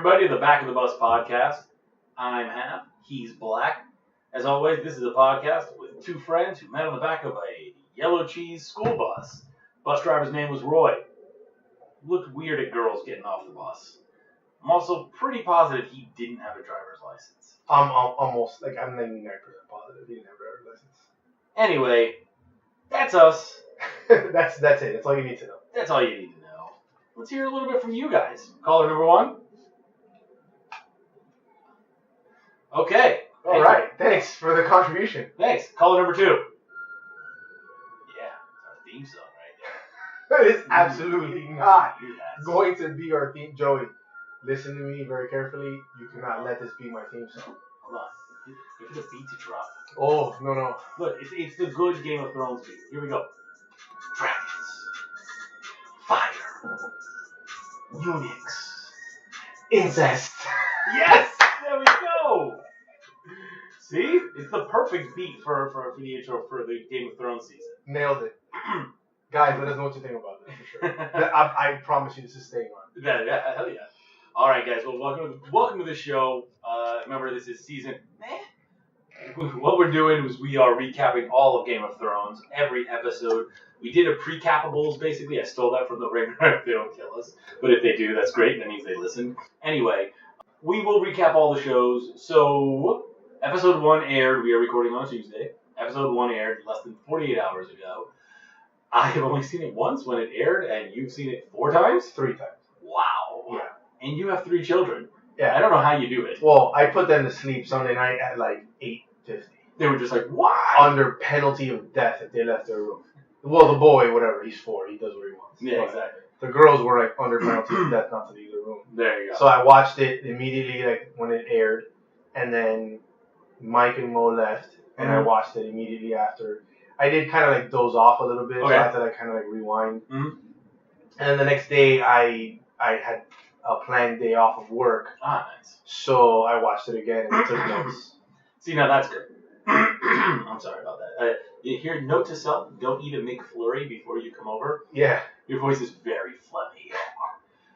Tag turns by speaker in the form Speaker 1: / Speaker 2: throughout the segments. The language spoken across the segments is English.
Speaker 1: everybody to the Back of the Bus podcast. I'm Hap. He's Black. As always, this is a podcast with two friends who met on the back of a yellow cheese school bus. Bus driver's name was Roy. Looked weird at girls getting off the bus. I'm also pretty positive he didn't have a driver's license.
Speaker 2: I'm almost, I'm 99% positive he didn't have a driver's license.
Speaker 1: Anyway, that's us.
Speaker 2: That's it. That's all you need to know.
Speaker 1: That's all you need to know. Let's hear a little bit from you guys. Caller number one. Okay.
Speaker 2: All right. Thanks for the contribution.
Speaker 1: Thanks. Caller number two. Yeah, it's our theme song right
Speaker 2: That is absolutely not
Speaker 1: there.
Speaker 2: going to be our theme. Joey, listen to me very carefully. You cannot let this be my theme song.
Speaker 1: Hold on. Give it a beat to drop.
Speaker 2: Oh, no.
Speaker 1: Look, it's the good Game of Thrones beat. Here we go. Dragons. Fire. Eunuchs.
Speaker 2: Incest.
Speaker 1: Yes! There we go! See? It's the perfect beat for the intro for the Game of Thrones season.
Speaker 2: Nailed it. Guys, let us know what you think about this for sure. I promise you this is staying on.
Speaker 1: Yeah, hell yeah. All right, guys. Well, welcome to the show. Remember, this is season. What we're doing is we are recapping all of Game of Thrones, every episode. We did a pre-cappables, basically. I stole that from the ringer if they don't kill us. But if they do, that's great. That means they listen. Anyway, we will recap all the shows. So, episode 1 aired. We are recording on Tuesday. Episode 1 aired less than 48 hours ago. I have only seen it once when it aired, and you've seen it 4 times?
Speaker 2: 3 times.
Speaker 1: Wow.
Speaker 2: Yeah.
Speaker 1: And you have 3 children.
Speaker 2: Yeah.
Speaker 1: I don't know how you do it.
Speaker 2: Well, I put them to sleep Sunday night at 8:50.
Speaker 1: They were just like, why?
Speaker 2: Under penalty of death if they left their room. Well, the boy, whatever, he's 4. He does what he wants.
Speaker 1: Yeah,
Speaker 2: But
Speaker 1: exactly.
Speaker 2: the girls were under penalty of death not to leave their room.
Speaker 1: There you go.
Speaker 2: So I watched it immediately when it aired, and then Mike and Mo left, and I watched it immediately after. I did kind of doze off a little bit, so I had to kind of rewind.
Speaker 1: Mm-hmm.
Speaker 2: And then the next day I had a planned day off of work.
Speaker 1: Ah, nice.
Speaker 2: So I watched it again and took notes.
Speaker 1: See, now that's good. I'm sorry about that. Here, note to self, don't eat a McFlurry before you come over.
Speaker 2: Yeah.
Speaker 1: Your voice is very phlegmy.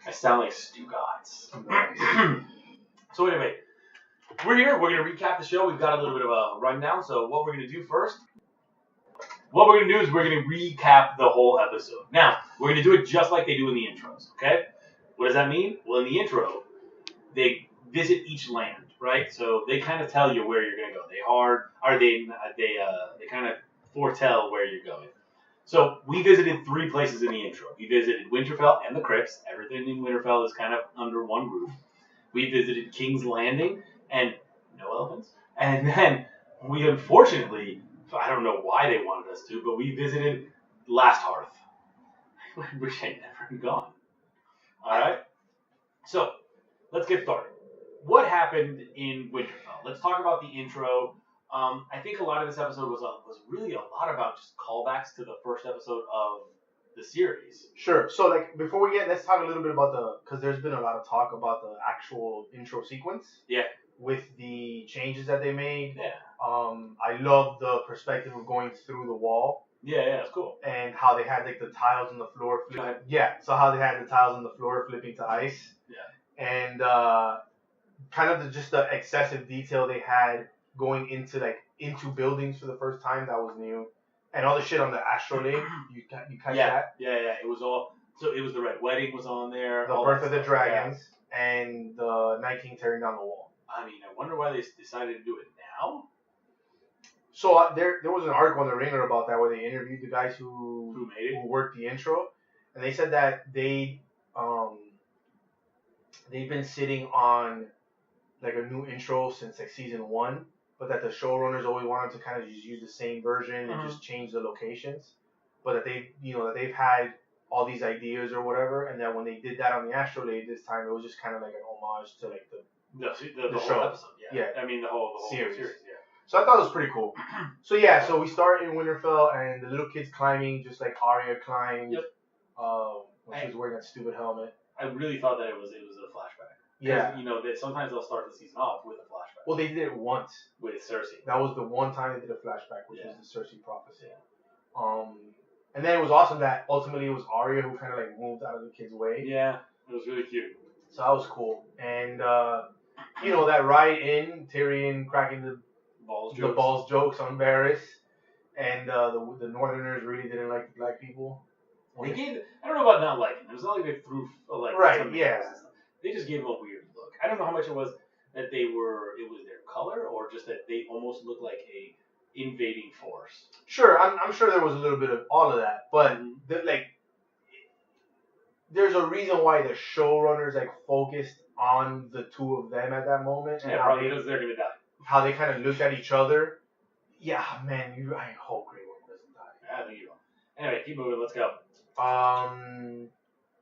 Speaker 1: I sound like Stu Gotts. So anyway, we're here. We're going to recap the show. We've got a little bit of a rundown. So what we're going to do first, what we're going to do is we're going to recap the whole episode. Now, we're going to do it just like they do in the intros, okay? What does that mean? Well, in the intro, they visit each land, right? So they kind of tell you where you're going to go. They kind of foretell where you're going. So we visited 3 places in the intro. We visited Winterfell and the Crypts. Everything in Winterfell is kind of under one roof. We visited King's Landing and no elephants. And then we unfortunately, I don't know why they wanted us to, but we visited Last Hearth. I wish I'd never gone. All right? So let's get started. What happened in Winterfell? Let's talk about the intro. I think a lot of this episode was really a lot about just callbacks to the first episode of the series.
Speaker 2: Sure. So before we let's talk a little bit about because there's been a lot of talk about the actual intro sequence.
Speaker 1: Yeah. With
Speaker 2: the changes that they made.
Speaker 1: Yeah.
Speaker 2: I love the perspective of going through the wall.
Speaker 1: Yeah, it's cool.
Speaker 2: And how they had the tiles on the floor. So how they had the tiles on the floor flipping to ice.
Speaker 1: Yeah.
Speaker 2: And kind of just the excessive detail they had going into buildings for the first time. That was new. And all the shit on the astrolabe. You catch that?
Speaker 1: Yeah. It was all. So it was the Red Wedding was on there.
Speaker 2: The Birth of the Dragons and the Night King tearing down the wall.
Speaker 1: I mean, I wonder why they decided to do it now.
Speaker 2: So there was an article on the Ringer about that where they interviewed the guys who worked the intro, and they said that they've been sitting on a new intro since season 1, but that the showrunners always wanted to kind of just use the same version and just change the locations, but that they've had all these ideas or whatever, and that when they did that on the Astrolabe this time, it was just kind of like an homage to
Speaker 1: the
Speaker 2: show.
Speaker 1: Whole episode. Yeah. I mean the whole series. Yeah.
Speaker 2: So I thought it was pretty cool. So we start in Winterfell, and the little kid's climbing just like Arya climbed.
Speaker 1: Yep.
Speaker 2: When she was wearing that stupid helmet.
Speaker 1: I really thought that it was a flashback.
Speaker 2: Yeah.
Speaker 1: Sometimes they'll start the season off with a flashback.
Speaker 2: Well, they did it once.
Speaker 1: With Cersei.
Speaker 2: That was the one time they did a flashback, which was the Cersei prophecy. Yeah. And then it was awesome that ultimately it was Arya who kind of moved out of the kid's way.
Speaker 1: Yeah, it was really cute.
Speaker 2: So that was cool. And that ride in, Tyrion cracking the balls jokes on Varys, and the Northerners really didn't like the black people.
Speaker 1: They gave. I don't know about not liking them. It was not like they threw like
Speaker 2: right. Yeah.
Speaker 1: They just gave them a weird look. I don't know how much it was that it was their color, or just that they almost looked like a invading force.
Speaker 2: Sure, I'm sure there was a little bit of all of that, but there's a reason why the showrunners focused on the two of them at that moment, and
Speaker 1: probably because they're gonna die.
Speaker 2: How they kind of looked at each other. Yeah, man, I hope Grey Worm doesn't die.
Speaker 1: I think you will. Anyway, keep moving. Let's go.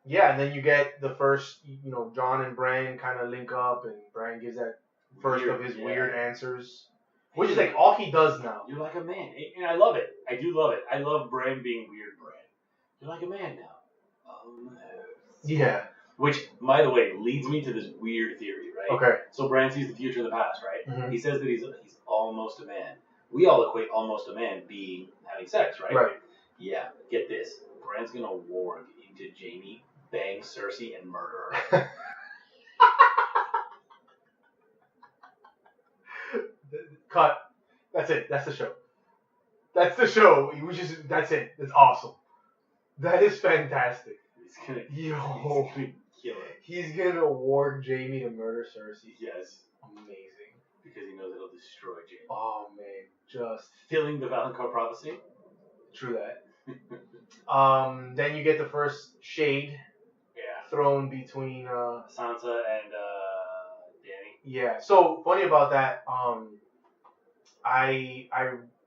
Speaker 2: Yeah, and then you get the first, Jon and Bran kind of link up, and Bran gives that first of his weird answers, which is all he does now.
Speaker 1: You're like a man, and I love it. I do love it. I love Bran being weird, Bran. You're like a man now.
Speaker 2: Yeah.
Speaker 1: Which, by the way, leads me to this weird theory, right?
Speaker 2: Okay.
Speaker 1: So Bran sees the future and the past, right?
Speaker 2: Mm-hmm.
Speaker 1: He says that he's almost a man. We all equate almost a man being having sex, right?
Speaker 2: Right.
Speaker 1: Yeah. Get this. Bran's gonna warg into Jaime, bang Cersei, and murder her.
Speaker 2: Cut. That's it. That's the show. That's the show. That's it. That's awesome. That is fantastic. He's gonna kill it. He's gonna warg Jaime to murder Cersei.
Speaker 1: Yes.
Speaker 2: Amazing.
Speaker 1: Because he knows it'll destroy Jaime.
Speaker 2: Oh man, just
Speaker 1: filling the Valancourt prophecy.
Speaker 2: True that. Then you get the first shade.
Speaker 1: Yeah.
Speaker 2: Thrown between
Speaker 1: Sansa and Dany.
Speaker 2: Yeah. So funny about that. I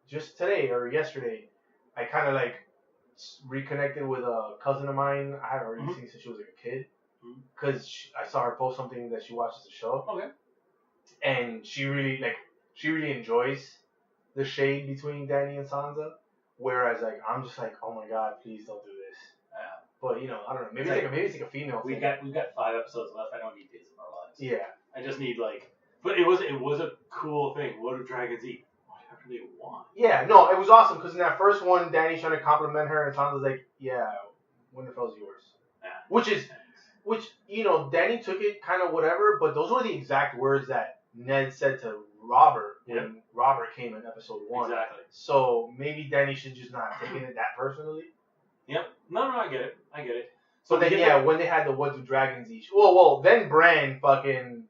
Speaker 2: just today or yesterday, I kind of reconnected with a cousin of mine I haven't really seen since she was a kid, because I saw her post something that she watches the show.
Speaker 1: Okay.
Speaker 2: And she really enjoys the shade between Dany and Sansa, whereas I'm just oh my god, please don't do this.
Speaker 1: Yeah.
Speaker 2: But I don't know, maybe it's a female
Speaker 1: thing. We've got 5 episodes left. I don't need days of our lives.
Speaker 2: Yeah.
Speaker 1: I just need but it was a cool thing. What do dragons eat? Whatever they want.
Speaker 2: Yeah, no, it was awesome because in that first one, Dany's trying to compliment her, and Sansa's yeah, Winterfell's yours. Yeah. Which Dany took it kind of whatever, but those were the exact words that Ned said to Robert when Robert came in episode 1.
Speaker 1: Exactly.
Speaker 2: So maybe Dany should just not take it that personally.
Speaker 1: Yep. No, I get it.
Speaker 2: So then when they had the what do dragons eat? Well, then Bran fucking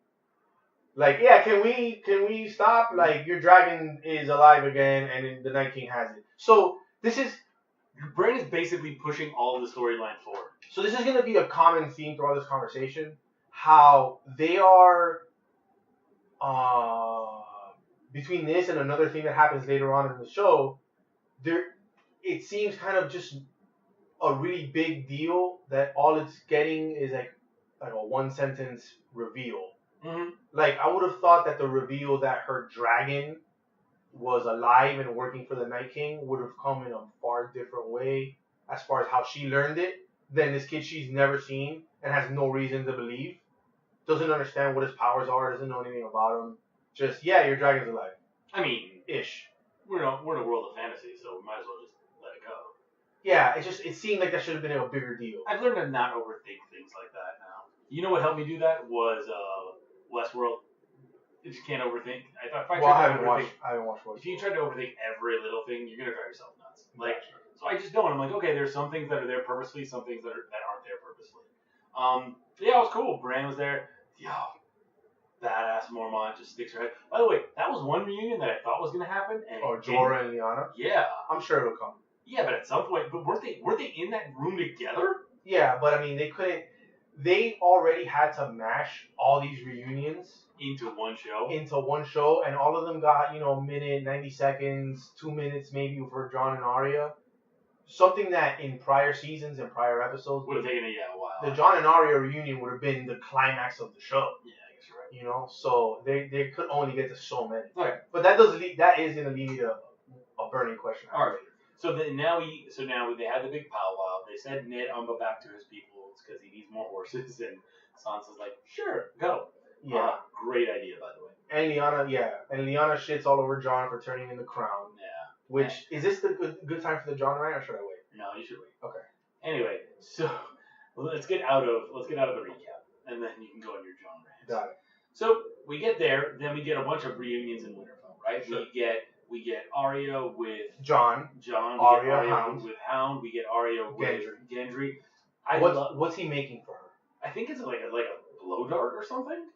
Speaker 2: can we stop? Your dragon is alive again, and the Night King has it. So this is
Speaker 1: Bran is basically pushing all of the storyline forward.
Speaker 2: So this is going to be a common theme throughout this conversation. How they are between this and another thing that happens later on in the show, it seems kind of just a really big deal that all it's getting is like a 1-sentence reveal.
Speaker 1: Mm-hmm.
Speaker 2: I would have thought that the reveal that her dragon was alive and working for the Night King would have come in a far different way as far as how she learned it than this kid she's never seen and has no reason to believe. Doesn't understand what his powers are, doesn't know anything about him. Just, your dragon's alive.
Speaker 1: I mean,
Speaker 2: ish.
Speaker 1: We're in a world of fantasy, so we might as well just let it go.
Speaker 2: Yeah, it seemed like that should have been a bigger deal.
Speaker 1: I've learned to not overthink things like that now. You know what helped me do that was Westworld. You just can't overthink.
Speaker 2: I haven't watched Westworld.
Speaker 1: If you try to overthink every little thing, you're gonna drive yourself nuts. So I just don't. I'm okay, there's some things that are there purposely, some things that aren't there purposely. It was cool. Bran was there. Yo, badass Mormont just sticks her head. By the way, that was one reunion that I thought was gonna happen. And
Speaker 2: Jorah and Lyanna.
Speaker 1: Yeah,
Speaker 2: I'm sure it'll come.
Speaker 1: Yeah, but at some point, weren't they in that room together?
Speaker 2: Yeah, but I mean, they couldn't. They already had to mash all these reunions
Speaker 1: into one
Speaker 2: show, and all of them got a minute, 90 seconds, 2 minutes maybe for Jon and Arya. Something that in prior seasons and prior episodes
Speaker 1: would have taken a while.
Speaker 2: The Jon and Arya reunion would have been the climax of the show.
Speaker 1: Yeah, I guess you're right.
Speaker 2: So they could only get to so many.
Speaker 1: Okay.
Speaker 2: But that is going to lead me to a burning question.
Speaker 1: All right. So now they had the big powwow. They said Ned Umba back to his people because he needs more horses, and Sansa's like, sure, go.
Speaker 2: Yeah.
Speaker 1: Great idea, by the way.
Speaker 2: And Lyanna shits all over Jon for turning in the crown.
Speaker 1: Yeah.
Speaker 2: Which is this the good time for the Jon rant, or should I wait?
Speaker 1: No, you should wait.
Speaker 2: Okay.
Speaker 1: Anyway, so let's get out of the recap and then you can go on your John rant.
Speaker 2: Got it.
Speaker 1: So we get there, then we get a bunch of reunions in Winterfell, right?
Speaker 2: Sure.
Speaker 1: We get Arya with
Speaker 2: John.
Speaker 1: we get
Speaker 2: Arya,
Speaker 1: Arya
Speaker 2: Hound.
Speaker 1: with Hound, we get Arya with Gendry.
Speaker 2: What's he making for her?
Speaker 1: I think it's like a blow dart or something.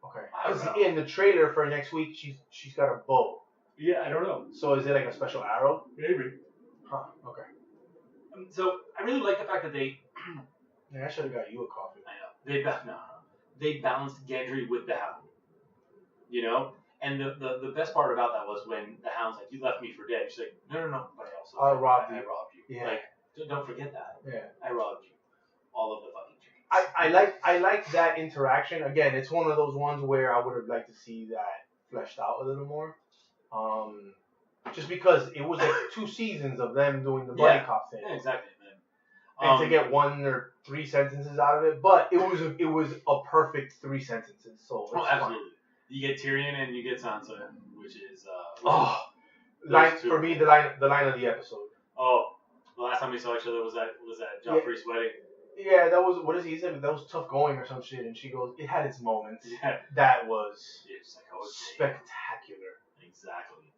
Speaker 2: Okay.
Speaker 1: I don't know.
Speaker 2: Because in the trailer for next week, she's got a bow.
Speaker 1: Yeah, I don't know.
Speaker 2: So is it like a special arrow?
Speaker 1: Maybe.
Speaker 2: Huh. Okay.
Speaker 1: So I really like the fact that they.
Speaker 2: Yeah, I should have got you a coffee.
Speaker 1: I know. They balanced Gendry with the Hound. You know? And the best part about that was when the Hound's like, you left me for dead. She's like, no, but I
Speaker 2: robbed you.
Speaker 1: I robbed you.
Speaker 2: Yeah.
Speaker 1: Like, don't forget that.
Speaker 2: Yeah.
Speaker 1: I robbed you. All of the fucking chickens.
Speaker 2: I like that interaction. Again, it's one of those ones where I would have liked to see that fleshed out a little more. Just because it was like 2 seasons of them doing the buddy cop thing.
Speaker 1: Yeah, exactly.
Speaker 2: And to get 1 or 3 sentences out of it, but it was a perfect 3 sentences. So
Speaker 1: absolutely. You get Tyrion and you get Sansa, which is
Speaker 2: for me the line of the episode.
Speaker 1: Oh, the last time we saw each other was at Joffrey's wedding.
Speaker 2: Yeah, that was, what does he say? That was tough going or some shit, and she goes, it had its moments.
Speaker 1: Yeah.
Speaker 2: That was
Speaker 1: spectacular. Exactly.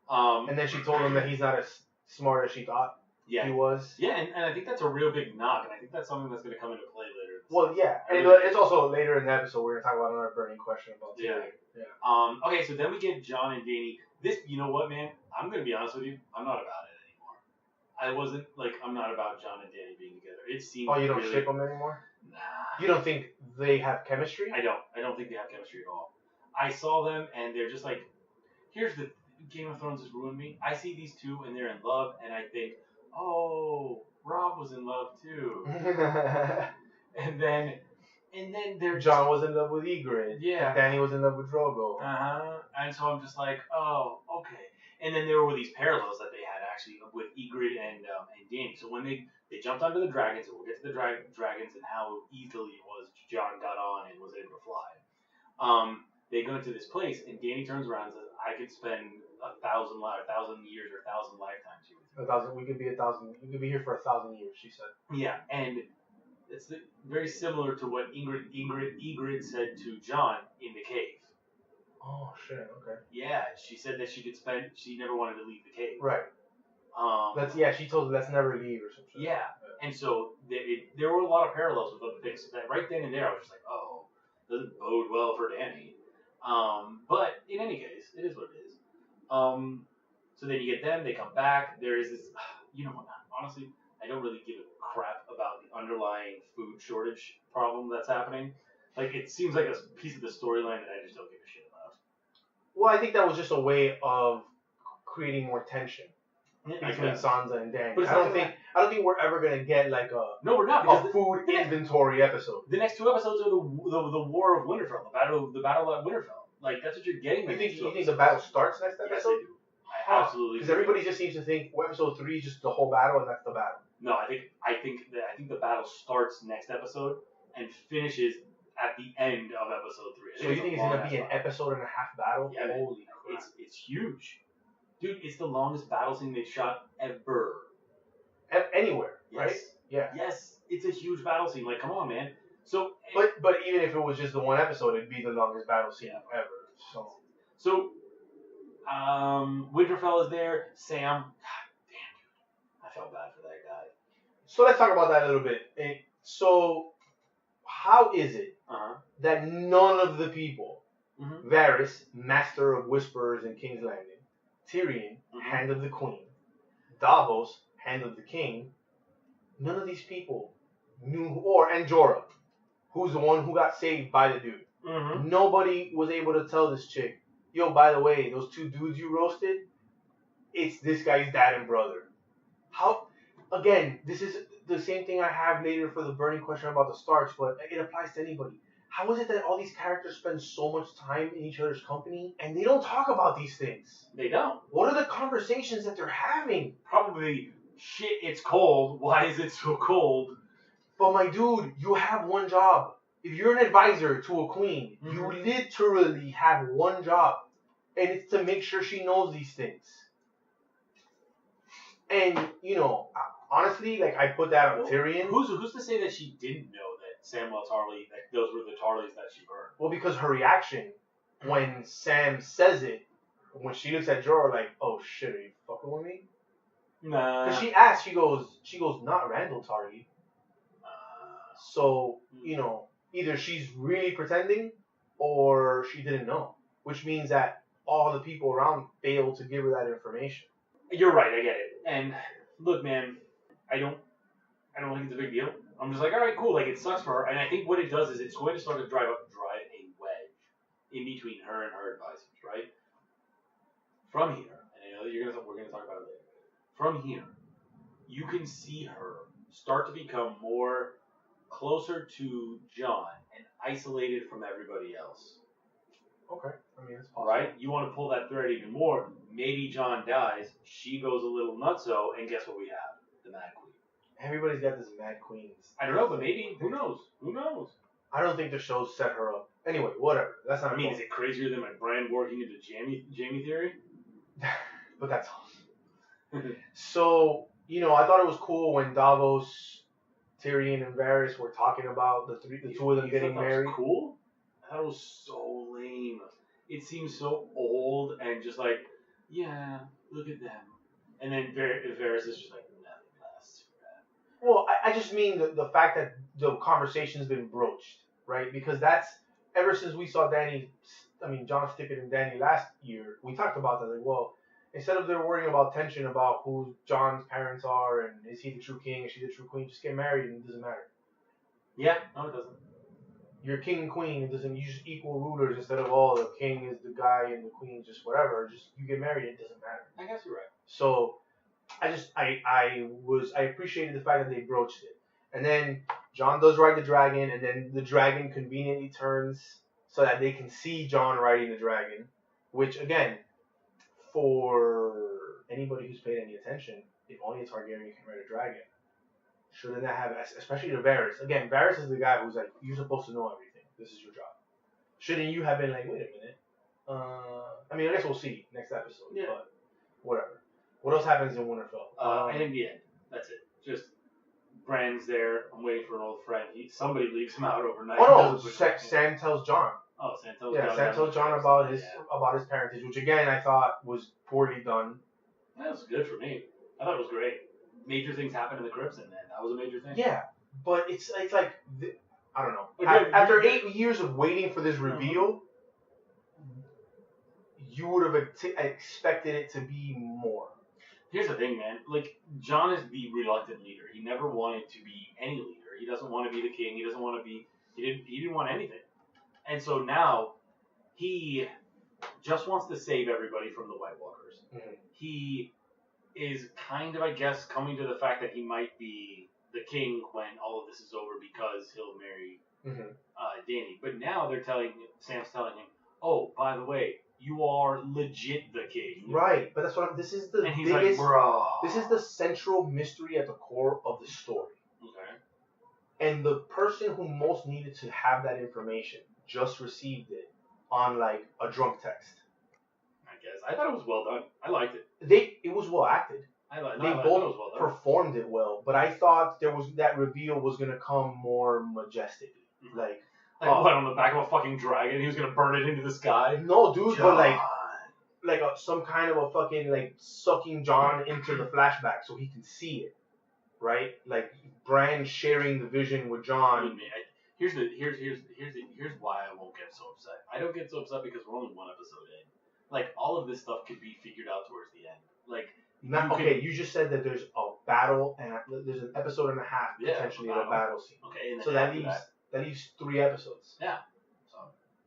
Speaker 2: And then she told him that he's not as smart as she thought he was.
Speaker 1: Yeah, and I think that's a real big knock, and I think that's something that's going to come into play later.
Speaker 2: Well, yeah, and it's also later in the episode we're going to talk about another burning question about Tyrion. Yeah.
Speaker 1: Okay, so then we get Jon and Dany. This, you know what, man? I'm going to be honest with you. I'm not about it anymore. I'm not about Jon and Dany being together. It seems.
Speaker 2: Oh, you don't ship them anymore?
Speaker 1: Nah.
Speaker 2: You don't think they have chemistry?
Speaker 1: I don't think they have chemistry at all. I saw them, and they're just like, here's the Game of Thrones has ruined me. I see these two, and they're in love, and I think, oh, Rob was in love too. and then they're
Speaker 2: Jon was in love with Ygritte.
Speaker 1: Yeah.
Speaker 2: And Dany was in love with Drogo.
Speaker 1: And so I'm just like, oh, okay. And then there were these parallels that they had actually with Ygritte and Dany. So when they jumped onto the dragons, and we'll get to the dragons and how easily it was Jon got on and was able to fly. They go into this place, and Dany turns around and says, I could spend 1,000 years or 1,000 lifetimes here with you.
Speaker 2: 1,000. We could be 1,000. We could be here for 1,000 years, she said.
Speaker 1: Yeah, and it's very similar to what Ygritte said to Jon in the cave.
Speaker 2: Oh shit. Okay.
Speaker 1: Yeah, she said that she never wanted to leave the cave.
Speaker 2: Right. She told her let's never leave or something.
Speaker 1: Yeah, and so there were a lot of parallels with other things. That right then and there, I was just like, oh, doesn't bode well for Dany. But in any case, it is what it is. So then you get them, they come back. There is this, honestly, I don't really give a crap about the underlying food shortage problem that's happening. Like, it seems like a piece of the storyline that I just don't give a shit about.
Speaker 2: Well, I think that was just a way of creating more tension between Sansa and Dany. But I don't think we're ever gonna get like
Speaker 1: we're not,
Speaker 2: a food inventory episode.
Speaker 1: The next 2 episodes are the War of Winterfell, the battle at Winterfell. Like, that's what you're getting.
Speaker 2: You think the battle starts next episode?
Speaker 1: Yes, I do. I absolutely.
Speaker 2: Because everybody just seems to think episode 3 is just the whole battle and that's the battle.
Speaker 1: No, I think the battle starts next episode and finishes at the end of episode 3.
Speaker 2: So you think it's gonna be an episode and a half battle?
Speaker 1: Yeah,
Speaker 2: holy crap!
Speaker 1: It's huge, dude. It's the longest battle scene they've shot ever.
Speaker 2: Anywhere,
Speaker 1: yes.
Speaker 2: Right? Yeah.
Speaker 1: Yes, it's a huge battle scene. Like, come on, man. So,
Speaker 2: but even if it was just the 1 episode, it'd be the longest battle scene ever.
Speaker 1: So, Winterfell is there. Sam, god damn, dude, I felt bad for that guy.
Speaker 2: So let's talk about that a little bit. So, how is it that none of the people, Varys, Master of Whisperers in King's Landing, Tyrion, Hand of the Queen, Davos, Hand of the King, none of these people knew, and Jorah, who's the one who got saved by the dude. Nobody was able to tell this chick, yo, by the way, those 2 dudes you roasted, it's this guy's dad and brother. How? Again, this is the same thing I have later for the burning question about the Starks, but it applies to anybody. How is it that all these characters spend so much time in each other's company and they don't talk about these things?
Speaker 1: They don't.
Speaker 2: What are the conversations that they're having?
Speaker 1: Probably, shit, it's cold. Why is it so cold?
Speaker 2: But my dude, you have one job. If you're an advisor to a queen, you literally have one job. And it's to make sure she knows these things. And, honestly, like, I put that on Tyrion.
Speaker 1: Who's to say that she didn't know that Samwell Tarly, that those were the Tarlys that she burned.
Speaker 2: Well, because her reaction when Sam says it, when she looks at Jorah like, oh shit, are you fucking with me?
Speaker 1: Nah.
Speaker 2: Because she asks, she goes, not Randall Tarly. So, either she's really pretending or she didn't know. Which means that all the people around failed to give her that information.
Speaker 1: You're right, I get it. And look, man, I don't think it's a big deal. I'm just like, all right, cool. Like, it sucks for her. And I think what it does is it's going to start to drive a wedge in between her and her advisors, right? From here, and I know that we're gonna talk about it later. From here, you can see her start to become more closer to Jon and isolated from everybody else.
Speaker 2: Okay, I mean, it's possible.
Speaker 1: Right? You want to pull that thread even more. Maybe Jon dies, she goes a little nutso, and guess what we have? The Mad Queen.
Speaker 2: Everybody's got this Mad Queen.
Speaker 1: I don't know, but maybe. Who knows? Who knows?
Speaker 2: I don't think the show set her up. Anyway, whatever. That's not.
Speaker 1: I mean, is it crazier than my Bran working into Jamie theory?
Speaker 2: But that's awesome. So, I thought it was cool when Davos, Tyrion, and Varys were talking about the two of them getting married.
Speaker 1: Was cool? That was so lame. It seems so old and just like, yeah, look at them. And then Varys is just like, nothing lasts forever.
Speaker 2: Well, I just mean the fact that the conversation's been broached, right? Because that's, ever since we saw Jon Stickett and Dany last year, we talked about that. Like, well, instead of they're worrying about tension about who Jon's parents are and is he the true king, is she the true queen, just get married and it doesn't matter.
Speaker 1: Yeah, no, it doesn't.
Speaker 2: You're king and queen. It doesn't. You just equal rulers instead of the king is the guy and the queen just whatever. Just you get married. It doesn't matter.
Speaker 1: I guess you're right.
Speaker 2: So, I appreciated the fact that they broached it. And then Jon does ride the dragon, and then the dragon conveniently turns so that they can see Jon riding the dragon. Which again, for anybody who's paid any attention, if only a Targaryen can ride a dragon. Shouldn't that have, especially to Varys? Again, Varys is the guy who's like, you're supposed to know everything. This is your job. Shouldn't you have been like, wait a minute? I guess we'll see next episode.
Speaker 1: Yeah.
Speaker 2: But whatever. What else happens in Winterfell?
Speaker 1: And in the end, that's it. Just Bran's there. I'm waiting for an old friend. Somebody leaves him out overnight.
Speaker 2: Oh no, Sam tells Jon.
Speaker 1: Oh, Sam tells Jon.
Speaker 2: Yeah, Sam tells Jon about his parentage, which again I thought was poorly done.
Speaker 1: That was good for me. I thought it was great. Major things happened in the crypts, and that was a major thing.
Speaker 2: Yeah, but it's like I don't know. After 8 years of waiting for this reveal, you would have expected it to be more.
Speaker 1: Here's the thing, man. Like, Jon is the reluctant leader. He never wanted to be any leader. He doesn't want to be the king. He doesn't want to be. He didn't want anything. And so now he just wants to save everybody from the White Walkers.
Speaker 2: Mm-hmm.
Speaker 1: He is kind of, I guess, coming to the fact that he might be the king when all of this is over because he'll marry Dany. But now Sam's telling him, oh, by the way, you are legit the king.
Speaker 2: Right, but that's what this is the
Speaker 1: and
Speaker 2: biggest.
Speaker 1: He's like, bro.
Speaker 2: This is the central mystery at the core of the story.
Speaker 1: Okay.
Speaker 2: And the person who most needed to have that information just received it on like a drunk text.
Speaker 1: I thought it was well done. I liked it.
Speaker 2: It was well acted.
Speaker 1: They both
Speaker 2: it was well done. Performed it well, but I thought that reveal was gonna come more majestically, like
Speaker 1: what, on the back of a fucking dragon? He was gonna burn it into the sky?
Speaker 2: No, dude, Jon. But like some kind of a fucking like sucking Jon into the flashback so he can see it, right? Like Bran sharing the vision with Jon.
Speaker 1: Here's why I won't get so upset. I don't get so upset because we're only one episode in. Like, all of this stuff could be figured out towards the end. Like,
Speaker 2: you just said that there's a battle and there's an episode and a half potentially of a battle scene.
Speaker 1: Okay, and
Speaker 2: so that leaves 3 episodes.
Speaker 1: Yeah. So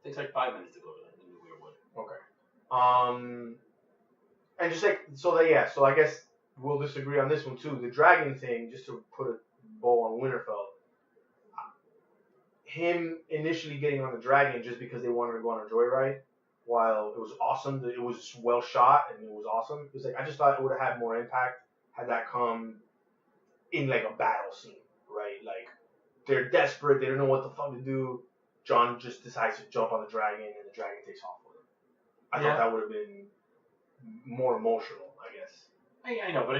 Speaker 1: it takes like 5 minutes to go to that in the weird wood.
Speaker 2: Okay. And just like so I guess we'll disagree on this one too. The dragon thing, just to put a bow on Winterfell. Him initially getting on the dragon just because they wanted to go on a joyride. While it was awesome, it was well shot and it was awesome. It was like I just thought it would have had more impact had that come in like a battle scene, right? Like they're desperate, they don't know what the fuck to do. Jon just decides to jump on the dragon and the dragon takes off with him. I thought that would have been more emotional, I guess.
Speaker 1: I know, but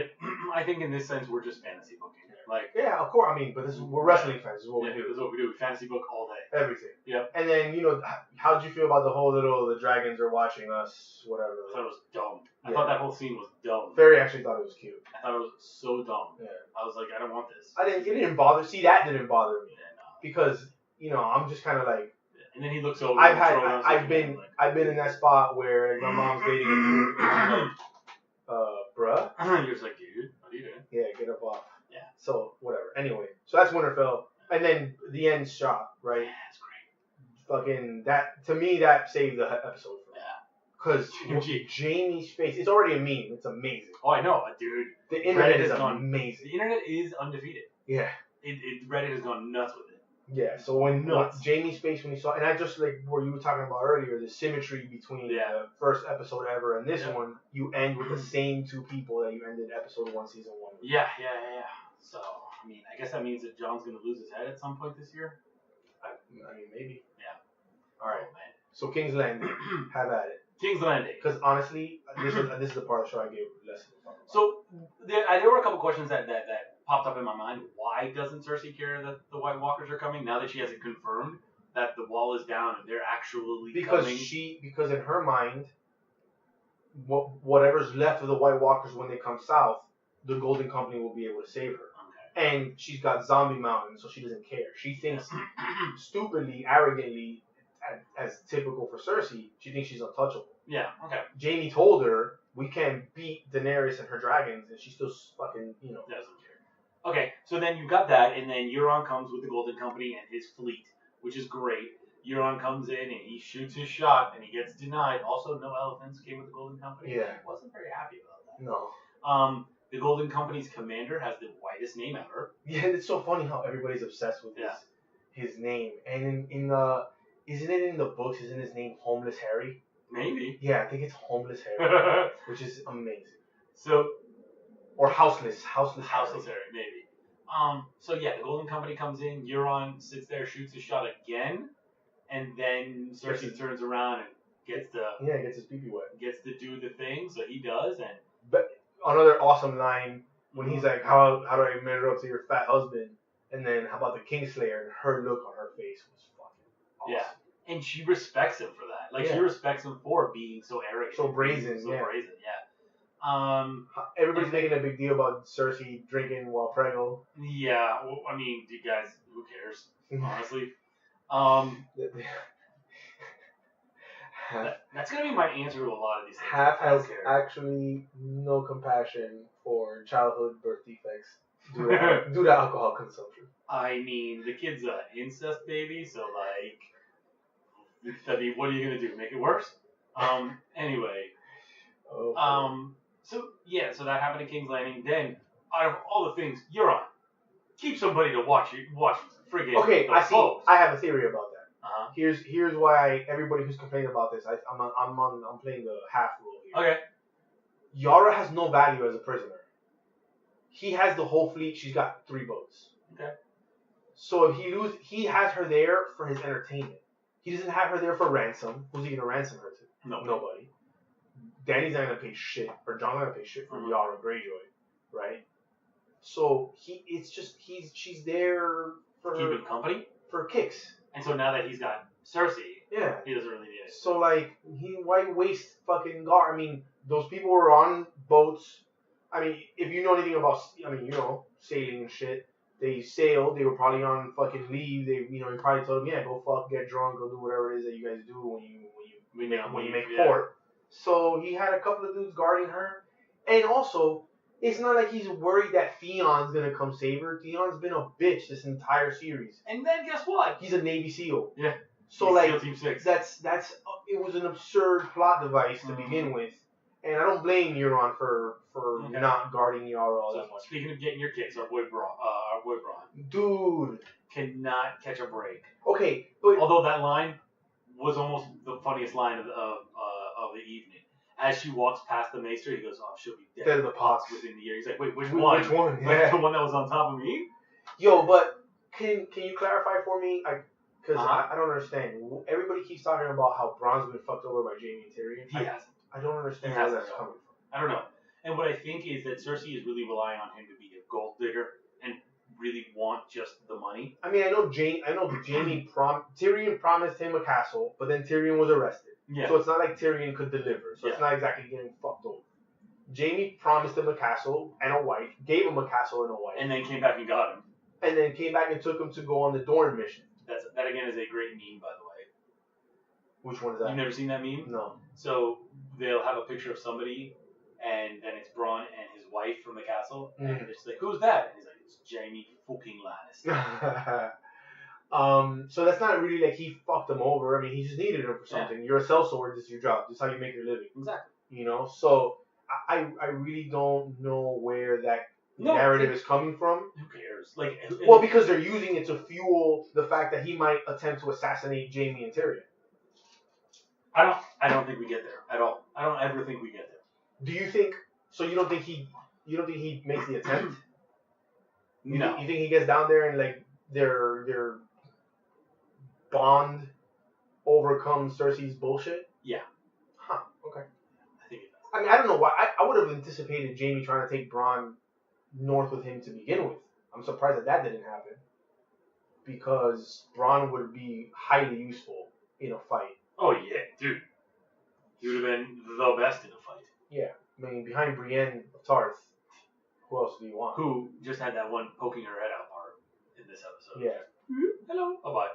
Speaker 1: I think in this sense we're just fantasy booking. Like,
Speaker 2: yeah, of course. I mean, but we're wrestling fans. This is what we do.
Speaker 1: This is what we do. We fantasy book all day.
Speaker 2: Everything.
Speaker 1: Yep.
Speaker 2: And then how did you feel about the whole the dragons are watching us, whatever?
Speaker 1: I thought it was dumb. I thought that whole scene was dumb.
Speaker 2: Fairy actually thought it was cute.
Speaker 1: I thought it was so dumb.
Speaker 2: Yeah.
Speaker 1: I was like, I don't want this.
Speaker 2: It didn't bother. See, that didn't bother me.
Speaker 1: Yeah, no.
Speaker 2: Because I'm just kind of like.
Speaker 1: And then he looks over.
Speaker 2: I've been in that spot where my mom's dating a dude. Bruh.
Speaker 1: You're just like, dude, what are you doing?
Speaker 2: Yeah, get up off.
Speaker 1: Yeah.
Speaker 2: So whatever. Anyway, so that's Winterfell, and then the end shot, right?
Speaker 1: Yeah, that's great.
Speaker 2: Fucking that to me that saved the episode for me. Yeah. Because Jamie's face, it's already a meme. It's amazing.
Speaker 1: Oh, I know, dude.
Speaker 2: The internet is amazing.
Speaker 1: The internet is undefeated.
Speaker 2: Yeah.
Speaker 1: Reddit has gone nuts with it.
Speaker 2: Yeah, so when Jamie's face when he saw, and I just like where you were talking about earlier, the symmetry between the first episode ever and this one, you end with the same two people that you ended episode 1, season 1 with.
Speaker 1: Yeah. So, I mean, I guess that means that John's going to lose his head at some point this year?
Speaker 2: I mean, maybe.
Speaker 1: Yeah.
Speaker 2: Alright,
Speaker 1: man.
Speaker 2: So King's Landing, have at it.
Speaker 1: King's Landing.
Speaker 2: Because honestly, this is the part of the show I gave less of a fuck about.
Speaker 1: So, there were a couple questions that popped up in my mind. Why doesn't Cersei care that the White Walkers are coming now that she has it confirmed that the wall is down and they're actually coming?
Speaker 2: Because in her mind, whatever's left of the White Walkers when they come south, the Golden Company will be able to save her. Okay. And she's got Zombie Mountain, so she doesn't care. She thinks stupidly, arrogantly, as typical for Cersei, she thinks she's untouchable.
Speaker 1: Yeah. Okay.
Speaker 2: Jaime told her we can beat Daenerys and her dragons, and she still fucking doesn't care.
Speaker 1: Okay, so then you've got that, and then Euron comes with the Golden Company and his fleet, which is great. Euron comes in and he shoots his shot and he gets denied. Also, no elephants came with the Golden Company.
Speaker 2: Yeah.
Speaker 1: I wasn't very happy about that.
Speaker 2: No.
Speaker 1: The Golden Company's commander has the whitest name ever.
Speaker 2: Yeah, it's so funny how everybody's obsessed with his name. And in the isn't it in the books? Isn't his name Homeless Harry?
Speaker 1: Maybe.
Speaker 2: Yeah, I think it's Homeless Harry, which is amazing.
Speaker 1: So.
Speaker 2: Or Houseless Harry,
Speaker 1: maybe. So yeah, the Golden Company comes in. Euron sits there, shoots his shot again, and then Cersei turns around and gets
Speaker 2: his pee-pee wet.
Speaker 1: Gets to do the thing, so he does. And
Speaker 2: but another awesome line when he's like, "How do I measure up to your fat husband?" And then how about the Kingslayer? And her look on her face was fucking awesome.
Speaker 1: Yeah, and she respects him for that. Like she respects him for being so arrogant,
Speaker 2: so brazen,
Speaker 1: brazen. Yeah.
Speaker 2: Everybody's making a big deal about Cersei drinking while preggo.
Speaker 1: Yeah, well, I mean, you guys, who cares? Honestly, that's gonna be my answer to a lot of these things.
Speaker 2: Half has actually no compassion for childhood birth defects due to alcohol consumption.
Speaker 1: I mean, the kid's an incest baby, so like, I mean, what are you gonna do? Make it worse? Anyway. So that happened in King's Landing. Then, out of all the things, Euron, keep somebody to watch friggin'.
Speaker 2: Okay, I have a theory about that.
Speaker 1: Uh-huh.
Speaker 2: Here's why everybody who's complaining about this, I'm playing the half rule here.
Speaker 1: Okay.
Speaker 2: Yara has no value as a prisoner. He has the whole fleet. She's got 3 boats.
Speaker 1: Okay.
Speaker 2: So if he has her there for his entertainment. He doesn't have her there for ransom. Who's he gonna ransom her to? Nobody. Danny's not gonna pay shit, or John's not gonna pay shit for Yara Greyjoy, right? So she's there for
Speaker 1: keeping company
Speaker 2: for kicks.
Speaker 1: And so now that he's got Cersei, he doesn't really need it.
Speaker 2: So like why waste fucking guard? I mean, those people were on boats. I mean, if you know anything about, sailing and shit, they sailed. They were probably on fucking leave. They, he probably told them, go fuck, get drunk, go do whatever it is that you guys do when you make port. So he had a couple of dudes guarding her, and also it's not like he's worried that Theon's gonna come save her. Theon's been a bitch this entire series.
Speaker 1: And then guess what?
Speaker 2: He's a Navy SEAL.
Speaker 1: Yeah.
Speaker 2: So
Speaker 1: he's SEAL Team 6.
Speaker 2: That's it was an absurd plot device to begin with, and I don't blame Euron for not guarding Yara all that much.
Speaker 1: Speaking of getting your kicks, our boy Braun,
Speaker 2: dude,
Speaker 1: cannot catch a break.
Speaker 2: Okay, but
Speaker 1: although that line was almost the funniest line of the evening. As she walks past the maester, he goes, "Oh, she'll be dead
Speaker 2: of the pox
Speaker 1: within the year." He's like, "Wait, which one?
Speaker 2: Which one?
Speaker 1: Like the one that was on top of me?"
Speaker 2: Yo, but can you clarify for me? Because I don't understand. Everybody keeps talking about how Braun's been fucked over by Jaime and Tyrion.
Speaker 1: He hasn't.
Speaker 2: I don't understand where that's coming from.
Speaker 1: I don't know. And what I think is that Cersei is really relying on him to be a gold digger and really want just the money.
Speaker 2: I mean, Tyrion promised him a castle, but then Tyrion was arrested.
Speaker 1: Yeah.
Speaker 2: So it's not like Tyrion could deliver. So it's not exactly getting fucked over. Jaime promised him a castle and a wife, gave him a castle and a wife,
Speaker 1: and then came back and got him.
Speaker 2: And then came back and took him to go on the Dorne mission.
Speaker 1: That again is a great meme, by the way.
Speaker 2: Which one is that?
Speaker 1: You've never seen that meme?
Speaker 2: No.
Speaker 1: So they'll have a picture of somebody, and then it's Bronn and his wife from the castle, and it's like, who's that? And he's like, it's Jaime fucking Lannister.
Speaker 2: So that's not really like he fucked him over. I mean, he just needed him for something. Yeah. You're a sellsword. This is your job. This is how you make your living.
Speaker 1: Exactly.
Speaker 2: You know. So I really don't know where that narrative is coming from.
Speaker 1: Who cares? Like,
Speaker 2: well, because they're using it to fuel the fact that he might attempt to assassinate Jaime and Tyrion.
Speaker 1: I don't think we get there at all. I don't ever think we get there.
Speaker 2: Do you think? So you don't think he makes the attempt?
Speaker 1: No.
Speaker 2: You think he gets down there and like their bond overcomes Cersei's bullshit?
Speaker 1: Yeah.
Speaker 2: Huh. Okay.
Speaker 1: I think it does.
Speaker 2: I mean, I don't know why. I would have anticipated Jaime trying to take Bronn north with him to begin with. I'm surprised that didn't happen. Because Bronn would be highly useful in a fight.
Speaker 1: Oh yeah, dude. He would have been the best in a fight.
Speaker 2: Yeah. I mean, behind Brienne of Tarth, who else do you want?
Speaker 1: Who just had that one poking her head out part in this episode.
Speaker 2: Yeah.
Speaker 1: Hello. Bye-bye.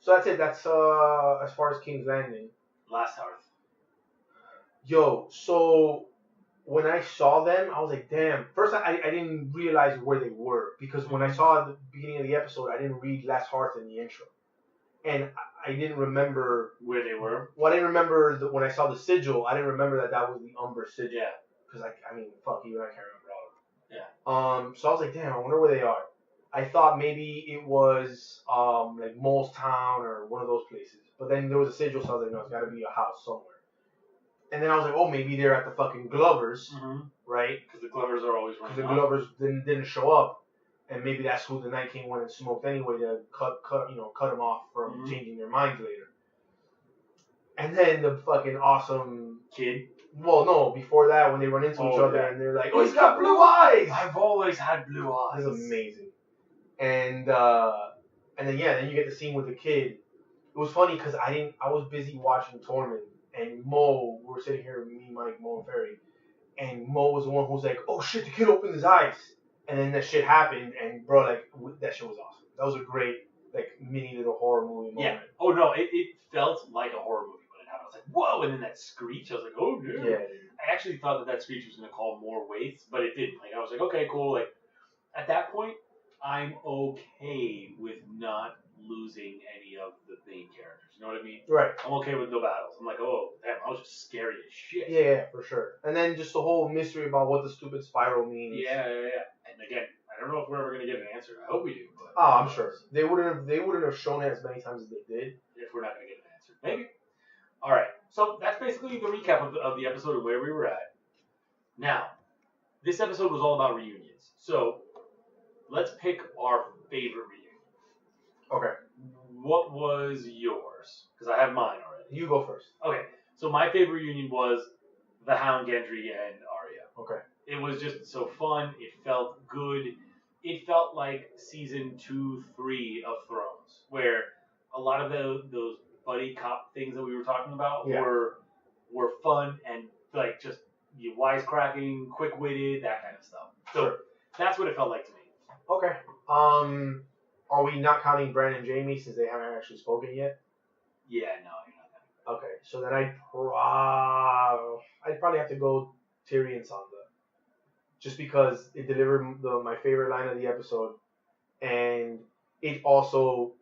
Speaker 2: So that's it. That's as far as King's Landing.
Speaker 1: Last Hearth.
Speaker 2: Yo, so when I saw them, I was like, damn. First, I didn't realize where they were. Because when I saw the beginning of the episode, I didn't read Last Hearth in the intro. And I didn't remember
Speaker 1: where they were.
Speaker 2: Well, I didn't remember when I saw the sigil. I didn't remember that was the Umber sigil.
Speaker 1: Yeah.
Speaker 2: Because I mean, fuck, even I can't remember all of them.
Speaker 1: Yeah.
Speaker 2: So I was like, damn, I wonder where they are. I thought maybe it was like Mole's Town or one of those places. But then there was a sigil, so I was like, no, it's got to be a house somewhere. And then I was like, oh, maybe they're at the fucking Glovers, right?
Speaker 1: Because the Glovers are always running.
Speaker 2: Because the Glovers didn't show up. And maybe that's who the Night King went and smoked anyway to cut them off from changing their minds later. And then the fucking awesome
Speaker 1: kid.
Speaker 2: Well, no, before that when they run into each other and they're like, "Oh, he's got blue eyes."
Speaker 1: I've always had blue eyes.
Speaker 2: It's amazing. And then you get the scene with the kid. It was funny because I was busy watching Tormund and Mo. We were sitting here, me, Mike, Mo, and Ferry, and Mo was the one who was like, "Oh shit, the kid opened his eyes." And then that shit happened, and bro, like that shit was awesome. That was a great, like, mini little horror movie moment.
Speaker 1: Yeah. Oh no, it felt like a horror movie when it happened. I was like, whoa! And then that screech, I was like, oh no.
Speaker 2: Yeah.
Speaker 1: I actually thought that screech was gonna call more weights, but it didn't. Like I was like, okay, cool. Like at that point, I'm okay with not losing any of the main characters. You know what I mean?
Speaker 2: Right.
Speaker 1: I'm okay with no battles. I'm like, oh damn, I was just scary as shit.
Speaker 2: Yeah, for sure. And then just the whole mystery about what the stupid spiral means.
Speaker 1: Yeah. And again, I don't know if we're ever gonna get an answer. I hope we do. But
Speaker 2: I'm sure they wouldn't have shown it as many times as they did.
Speaker 1: If we're not gonna get an answer, maybe. All right. So that's basically the recap of the episode of where we were at. Now, this episode was all about reunions. So let's pick our favorite reunion.
Speaker 2: Okay.
Speaker 1: What was yours? Because I have mine already.
Speaker 2: You go first.
Speaker 1: Okay. So my favorite reunion was the Hound, Gendry, and Arya.
Speaker 2: Okay.
Speaker 1: It was just so fun. It felt good. It felt like season 2, 3 of Thrones, where a lot of those buddy cop things that we were talking about were fun and like just wisecracking, quick-witted, that kind of stuff. So that's what it felt like to me.
Speaker 2: Okay. Are we not counting Bran and Jaime since they haven't actually spoken yet?
Speaker 1: Yeah, no, you're not that.
Speaker 2: Okay, so then I'd probably have to go Tyrion Sansa, just because it delivered my favorite line of the episode, and it also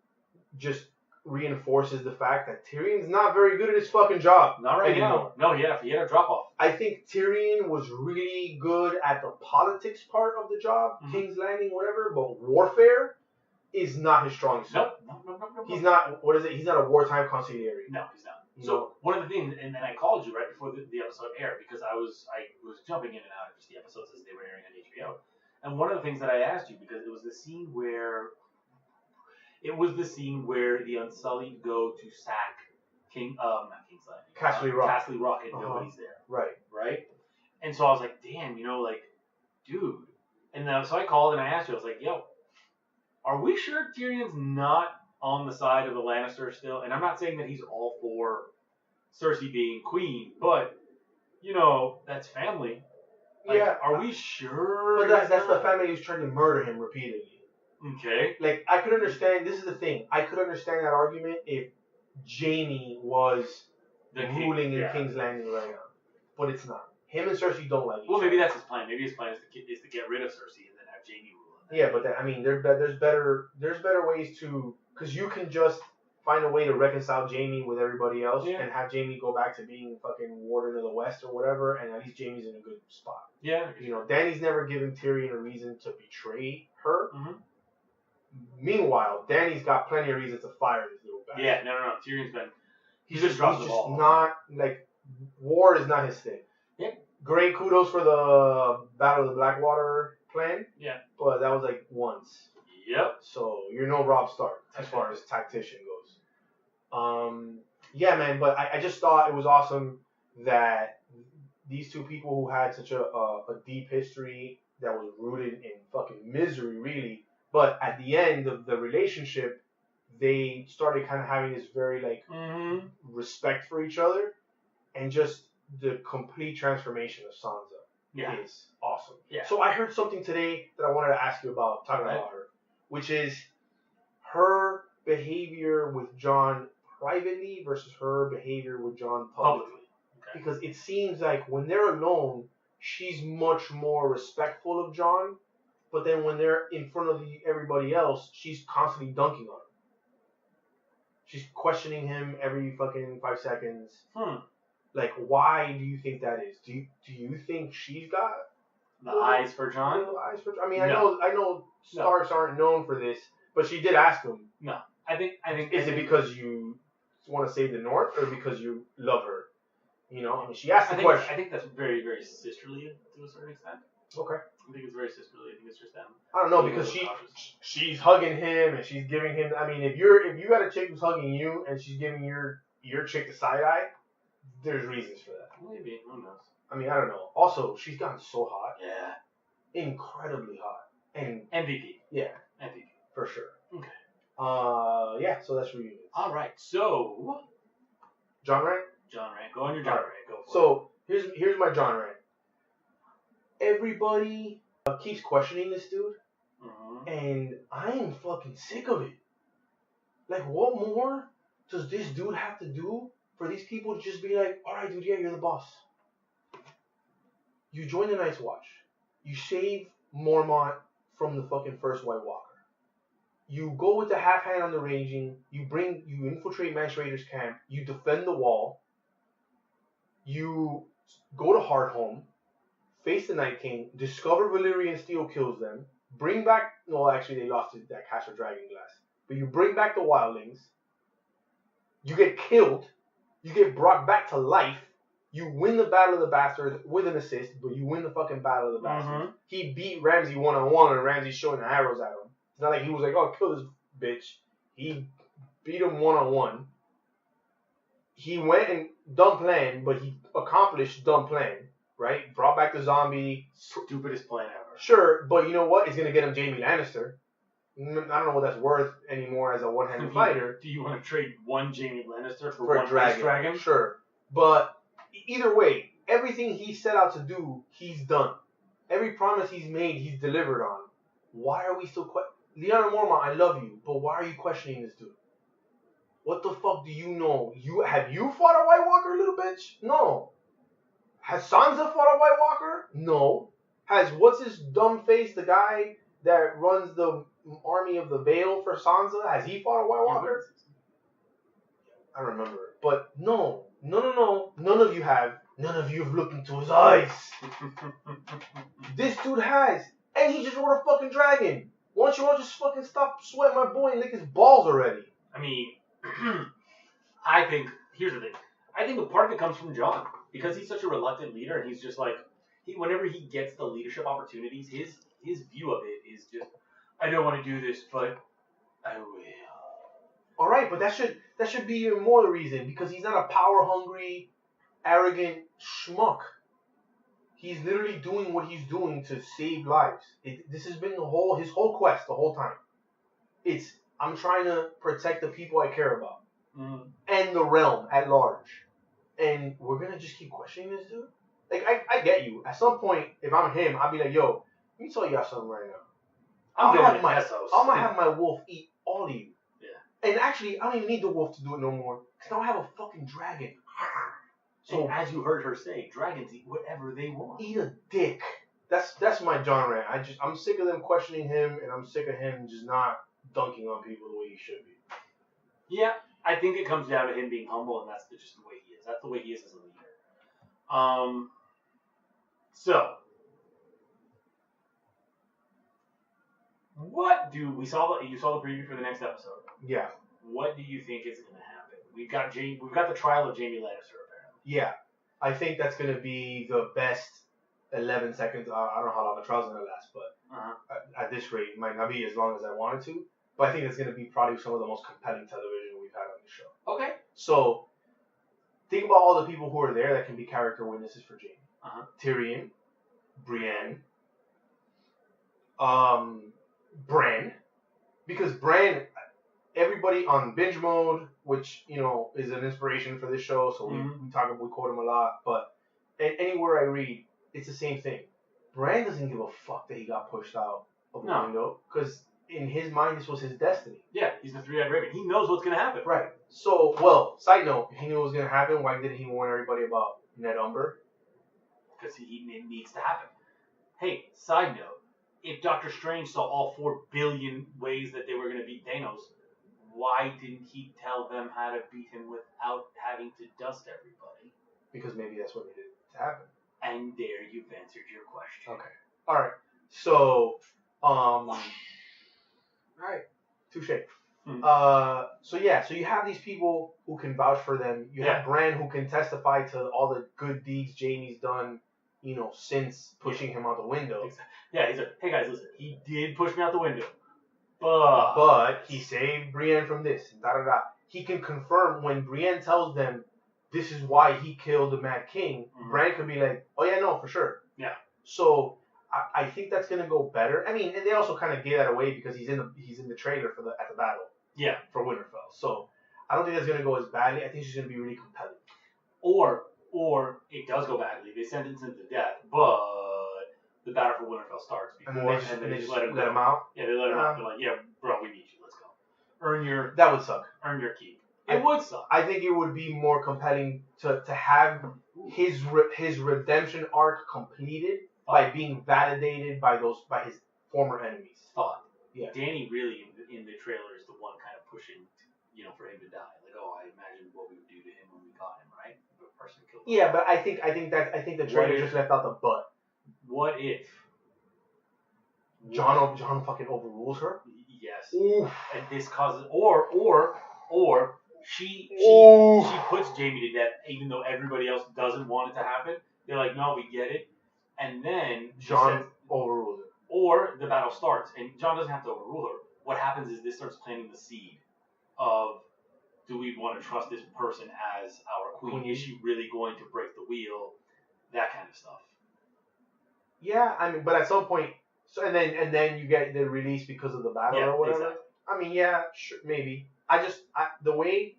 Speaker 2: just reinforces the fact that Tyrion's not very good at his fucking job.
Speaker 1: Not right
Speaker 2: anymore.
Speaker 1: now. No, he had a drop off.
Speaker 2: I think Tyrion was really good at the politics part of the job, King's Landing, whatever, but warfare is not his strong suit.
Speaker 1: Nope.
Speaker 2: He's not. What is it? He's not a wartime consigliere.
Speaker 1: No, he's not. So one of the things, and I called you right before the episode aired because I was jumping in and out of just the episodes as they were airing on HBO. And one of the things that I asked you, because it was the scene where the Unsullied go to sack Casterly Rock and nobody's there.
Speaker 2: Right.
Speaker 1: And so I was like, damn, like, dude. And so I called and I asked you, I was like, yo, are we sure Tyrion's not on the side of the Lannister still? And I'm not saying that he's all for Cersei being queen, but, that's family. Like,
Speaker 2: yeah.
Speaker 1: Are we sure?
Speaker 2: But that's the family who's trying to murder him repeatedly.
Speaker 1: Okay.
Speaker 2: Like, I could understand, this is the thing, I could understand that argument if Jaime was ruling in King's Landing right now. But it's not. Him and Cersei don't like each other.
Speaker 1: Well, maybe that's his plan. Maybe his plan is to get rid of Cersei and then have Jaime rule.
Speaker 2: Yeah, but there's better ways to, because you can just find a way to reconcile Jaime with everybody else and have Jaime go back to being fucking Warden of the West or whatever, and at least Jaime's in a good spot.
Speaker 1: Yeah.
Speaker 2: Dany's never given Tyrion a reason to betray her.
Speaker 1: Mm-hmm.
Speaker 2: Meanwhile, Dany's got plenty of reasons to fire this little bastard.
Speaker 1: Yeah, no. Tyrion's been.
Speaker 2: He's just not, like, war is not his thing.
Speaker 1: Yeah.
Speaker 2: Great kudos for the Battle of the Blackwater plan.
Speaker 1: Yeah.
Speaker 2: But that was like once.
Speaker 1: Yep.
Speaker 2: So you're no Robb Stark as far as tactician goes. Yeah, man. But I just thought it was awesome that these two people who had such a deep history that was rooted in fucking misery, really. But at the end of the relationship, they started kind of having this very like respect for each other, and just the complete transformation of Sansa is awesome.
Speaker 1: Yeah.
Speaker 2: So I heard something today that I wanted to ask you about, talking about her, which is her behavior with Jon privately versus her behavior with Jon publicly. Okay. Because it seems like when they're alone, she's much more respectful of Jon, but then when they're in front of everybody else, she's constantly dunking on him. She's questioning him every fucking 5 seconds. Like, why do you think that is? Do you think she's got
Speaker 1: the eyes for Jon?
Speaker 2: I mean, no. I know Starks aren't known for this, but she did ask him.
Speaker 1: No, I think.
Speaker 2: Is it because you want to save the North, or because you love her? I mean, she asked the question.
Speaker 1: I think that's very, very sisterly to a certain extent.
Speaker 2: Okay.
Speaker 1: I think it's very sisterly. I think it's just them.
Speaker 2: I don't know, because she's hugging him and she's giving him. I mean, if you got a chick who's hugging you and she's giving your chick the side eye, there's reasons for that.
Speaker 1: Maybe, who knows?
Speaker 2: I mean, I don't know. Also, she's gotten so hot.
Speaker 1: Yeah.
Speaker 2: Incredibly hot. And
Speaker 1: MVP.
Speaker 2: Yeah.
Speaker 1: MVP.
Speaker 2: For sure.
Speaker 1: Okay.
Speaker 2: Yeah. So that's reunions.
Speaker 1: All right. So.
Speaker 2: Jon rant.
Speaker 1: Go on your Jon rant. Go for it.
Speaker 2: So here's my Jon rant. Everybody keeps questioning this dude, and I am fucking sick of it. Like, what more does this dude have to do for these people to just be like, all right, dude, yeah, you're the boss. You join the Night's Watch. You save Mormont from the fucking first White Walker. You go with the half hand on the raging. You infiltrate Mance Rayder's camp. You defend the wall. You go to Hardhome, face the Night King, discover Valyrian steel kills them, bring back. No, actually, they lost that Cache of Dragonglass. But you bring back the wildlings. You get killed. You get brought back to life. You win the Battle of the Bastards with an assist, but you win the fucking Battle of the Bastards. He beat Ramsay one-on-one, and Ramsay's showing the arrows at him. It's not like he was like, oh, kill this bitch. He beat him one-on-one. He went and dumb plan, but he accomplished dumb plan, right? Brought back the zombie.
Speaker 1: Stupidest plan ever.
Speaker 2: Sure, but you know what? It's going to get him Jaime Lannister. I don't know what that's worth anymore as a one-handed fighter.
Speaker 1: Do you want to trade one Jaime Lannister for
Speaker 2: one dragon? Sure. But either way, everything he set out to do, he's done. Every promise he's made, he's delivered on. Why are we still Lyanna Mormont, I love you, but why are you questioning this dude? What the fuck do you know? Have you fought a White Walker, little bitch? No. Has Sansa fought a White Walker? No. Has what's his dumb face, the guy that runs the army of the Vale for Sansa, has he fought a White Walker? I don't remember. But no. None of you have. None of you have looked into his eyes. This dude has. And he just rode a fucking dragon. Why don't you all just fucking stop sweating my boy and lick his balls already?
Speaker 1: I mean, I think, here's the thing. I think a part of it comes from Jon. Because he's such a reluctant leader, and he's just like, whenever he gets the leadership opportunities, his view of it is just, I don't want to do this, but I will.
Speaker 2: All right, but that should be even more the reason, because he's not a power-hungry, arrogant schmuck. He's literally doing what he's doing to save lives. This has been his whole quest the whole time. I'm trying to protect the people I care about and the realm at large. And we're gonna just keep questioning this dude. Like I get you. At some point, if I'm him, I'd be like, yo, let me tell y'all something right now. I'm gonna have my wolf eat all of you. Yeah. And actually, I don't even need the wolf to do it no more. Cause now I have a fucking dragon.
Speaker 1: So and as you heard her say, dragons eat whatever they want.
Speaker 2: Eat a dick. That's my John rant. I'm sick of them questioning him, and I'm sick of him just not dunking on people the way he should be.
Speaker 1: Yeah, I think it comes down to him being humble, and that's just the way he is. That's the way he is as a leader. So what do you saw the preview for the next episode?
Speaker 2: Yeah.
Speaker 1: What do you think is going to happen? We've got the trial of Jaime Lannister apparently.
Speaker 2: Yeah, I think that's going to be the best 11 seconds. I don't know how long the trial's going to last, but at this rate, it might not be as long as I wanted to. But I think it's going to be probably some of the most compelling television we've had on the show.
Speaker 1: Okay.
Speaker 2: So think about all the people who are there that can be character witnesses for Jaime. Tyrion, Brienne, Bran, because Bran, everybody on binge mode, which is an inspiration for this show, so we quote him a lot. But anywhere I read, it's the same thing. Bran doesn't give a fuck that he got pushed out of the window, because in his mind this was his destiny.
Speaker 1: Yeah, he's the three-eyed raven. He knows what's gonna happen.
Speaker 2: Right. So, side note, if he knew what was gonna happen, why didn't he warn everybody about Ned Umber?
Speaker 1: Because it needs to happen. Hey, side note, if Doctor Strange saw all 4 billion ways that they were going to beat Thanos, why didn't he tell them how to beat him without having to dust everybody?
Speaker 2: Because maybe that's what needed to happen.
Speaker 1: And there you've answered your question.
Speaker 2: Okay. Alright. So, alright. Touché. So you have these people who can vouch for them. You have Bran who can testify to all the good deeds Jaime's done, since pushing him out the window.
Speaker 1: Yeah, he's like, hey guys, listen, he did push me out the window,
Speaker 2: but he saved Brienne from this. Da-da-da. He can confirm when Brienne tells them this is why he killed the Mad King. Bran could be like, oh yeah, no, for sure.
Speaker 1: Yeah.
Speaker 2: So I think that's gonna go better. I mean, and they also kind of gave that away because he's in the trailer at the battle.
Speaker 1: Yeah.
Speaker 2: For Winterfell. So I don't think that's gonna go as badly. I think she's gonna be really compelling.
Speaker 1: Or it does go badly. They sentence him to death, but the battle for Winterfell starts before,
Speaker 2: and they just let him out.
Speaker 1: Yeah, they let him out. They're like, yeah, bro, we need you. Let's go.
Speaker 2: That would suck.
Speaker 1: Earn your keep. It would suck.
Speaker 2: I think it would be more compelling to have his redemption arc completed by being validated by his former enemies.
Speaker 1: Yeah. Danny really in the trailer is the one kind of pushing, for him to die. Like, oh, I imagine what we would do to him when we got him, right? The person killed him.
Speaker 2: Yeah, but I think the trailer just left out the but.
Speaker 1: What if
Speaker 2: John fucking overrules her?
Speaker 1: Yes.
Speaker 2: Oof.
Speaker 1: And this causes or she puts Jaime to death even though everybody else doesn't want it to happen. They're like, no, we get it. And then
Speaker 2: John overrules her.
Speaker 1: Or the battle starts, and John doesn't have to overrule her. What happens is this starts planting the seed of, do we want to trust this person as our queen? Is she really going to break the wheel? That kind of stuff.
Speaker 2: Yeah, I mean, but at some point, and then you get the release because of the battle or whatever.
Speaker 1: Exactly.
Speaker 2: I mean, yeah, sure, maybe. The way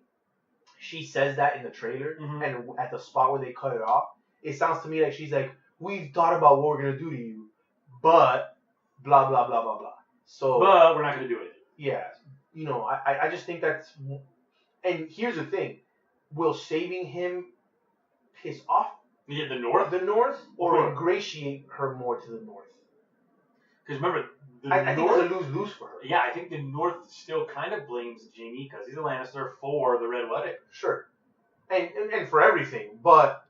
Speaker 2: she says that in the trailer and at the spot where they cut it off, it sounds to me like she's like, we've thought about what we're gonna do to you, but blah blah blah blah blah. So,
Speaker 1: but we're not gonna do it.
Speaker 2: Yeah, I just think that's. And here's the thing: will saving him piss off
Speaker 1: the North,
Speaker 2: or ingratiate her more to the North?
Speaker 1: Because remember,
Speaker 2: I think it's a lose-lose for her.
Speaker 1: Yeah, I think the North still kind of blames Jaime because he's a Lannister for the Red Wedding.
Speaker 2: Sure, and for everything, but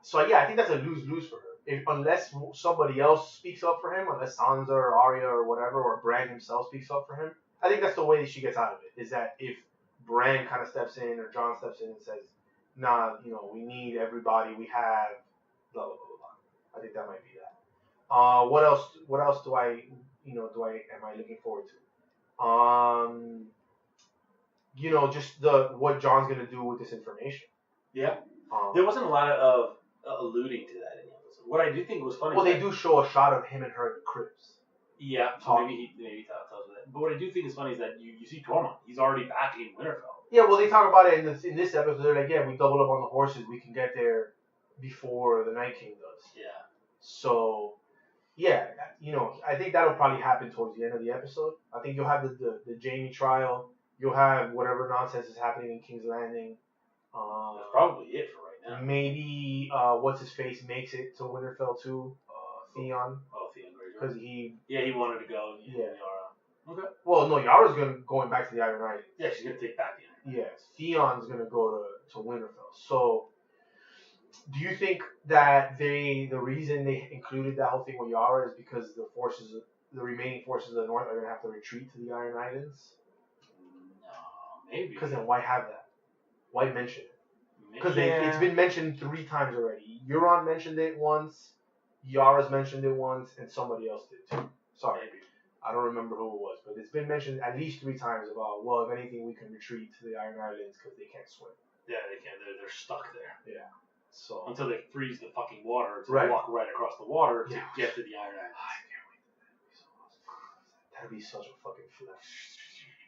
Speaker 2: so yeah, I think that's a lose-lose for her. Unless somebody else speaks up for him, unless Sansa or Arya or whatever, or Bran himself speaks up for him, I think that's the way she gets out of it. Is that if Bran kind of steps in or Jon steps in and says, nah, we need everybody we have, blah, blah, blah, blah. I think that might be that. What else am I looking forward to? Just what Jon's going to do with this information.
Speaker 1: Yeah. There wasn't a lot of alluding to that in the episode. What I do think was funny.
Speaker 2: Well, they do show a shot of him and her in the cribs.
Speaker 1: Yeah, so maybe he tells us that. But what I do think is funny is that you see Tormund. He's already back in Winterfell.
Speaker 2: Yeah, well, they talk about it in this episode. They're like, yeah, we doubled up on the horses. We can get there before the Night King does.
Speaker 1: Yeah.
Speaker 2: So, yeah, I think that'll probably happen towards the end of the episode. I think you'll have the Jaime trial. You'll have whatever nonsense is happening in King's Landing.
Speaker 1: That's probably it for right now.
Speaker 2: Maybe what's his face makes it to Winterfell too. Theon.
Speaker 1: Oh, Theon.
Speaker 2: Because he
Speaker 1: wanted to go.
Speaker 2: Yeah.
Speaker 1: Yara. Okay.
Speaker 2: Well, no, Yara's going back to the Iron Islands.
Speaker 1: Yeah, she's gonna take back the Iron
Speaker 2: Islands. Yes, Theon's gonna go to Winterfell. So, do you think that the reason they included that whole thing with Yara is because the remaining forces of the North are gonna have to retreat to the Iron Islands?
Speaker 1: No, maybe.
Speaker 2: Because then why have that? Why mention it? Because it's been mentioned 3 times already. Euron mentioned it once. Yara's mentioned it once, and somebody else did too. Sorry,
Speaker 1: maybe.
Speaker 2: I don't remember who it was, but it's been mentioned at least 3 times about, well, if anything, we can retreat to the Iron Islands because they can't swim.
Speaker 1: Yeah, they can't. They're stuck there.
Speaker 2: Yeah. So
Speaker 1: until they freeze the fucking water to
Speaker 2: walk
Speaker 1: right across the water to get to the Iron Islands.
Speaker 2: I can't wait. That'd be such a fucking flex.